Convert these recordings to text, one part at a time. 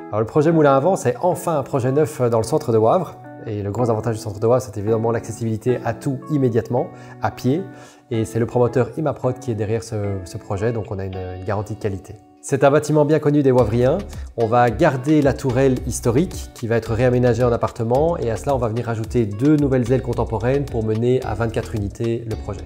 Alors, le projet Moulin à Vent, c'est enfin un projet neuf dans le centre de Wavre. Et le gros avantage du centre de Wavre, c'est évidemment l'accessibilité à tout immédiatement, à pied. Et c'est le promoteur Imaprod qui est derrière ce projet, donc on a une garantie de qualité. C'est un bâtiment bien connu des Wavriens. On va garder la tourelle historique qui va être réaménagée en appartement et à cela on va venir ajouter 2 nouvelles ailes contemporaines pour mener à 24 unités le projet.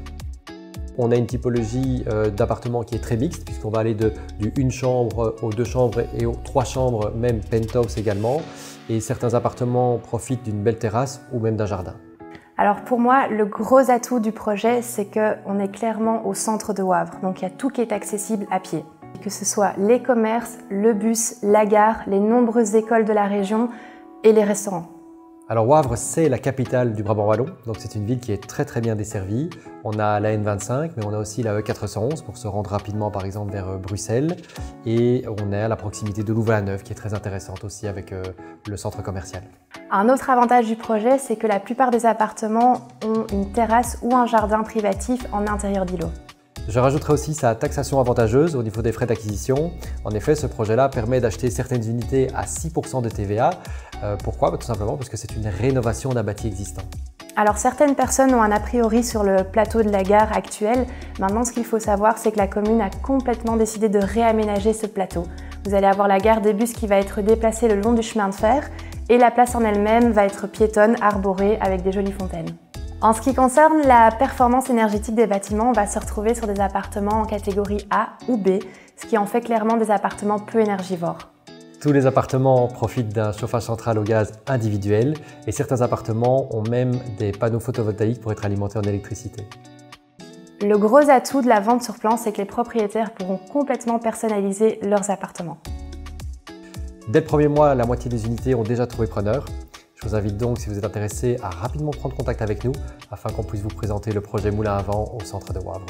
On a une typologie d'appartement qui est très mixte puisqu'on va aller du 1 chambre aux 2 chambres et aux 3 chambres, même penthouse également. Et certains appartements profitent d'une belle terrasse ou même d'un jardin. Alors pour moi, le gros atout du projet, c'est qu'on est clairement au centre de Wavre. Donc il y a tout qui est accessible à pied. Que ce soit les commerces, le bus, la gare, les nombreuses écoles de la région et les restaurants. Alors Wavre, c'est la capitale du Brabant wallon, donc c'est une ville qui est très bien desservie. On a la N25, mais on a aussi la E411 pour se rendre rapidement par exemple vers Bruxelles. Et on est à la proximité de Louvain-la-Neuve qui est très intéressante aussi avec le centre commercial. Un autre avantage du projet, c'est que la plupart des appartements ont une terrasse ou un jardin privatif en intérieur d'îlot. Je rajouterai aussi sa taxation avantageuse au niveau des frais d'acquisition. En effet, ce projet-là permet d'acheter certaines unités à 6% de TVA. Pourquoi? Tout simplement parce que c'est une rénovation d'un bâti existant. Alors certaines personnes ont un a priori sur le plateau de la gare actuelle. Maintenant, ce qu'il faut savoir, c'est que la commune a complètement décidé de réaménager ce plateau. Vous allez avoir la gare des bus qui va être déplacée le long du chemin de fer et la place en elle-même va être piétonne, arborée avec des jolies fontaines. En ce qui concerne la performance énergétique des bâtiments, on va se retrouver sur des appartements en catégorie A ou B, ce qui en fait clairement des appartements peu énergivores. Tous les appartements profitent d'un chauffage central au gaz individuel et certains appartements ont même des panneaux photovoltaïques pour être alimentés en électricité. Le gros atout de la vente sur plan, c'est que les propriétaires pourront complètement personnaliser leurs appartements. Dès le premier mois, la moitié des unités ont déjà trouvé preneur. Je vous invite donc, si vous êtes intéressé, à rapidement prendre contact avec nous afin qu'on puisse vous présenter le projet Moulin à Vent au centre de Wavre.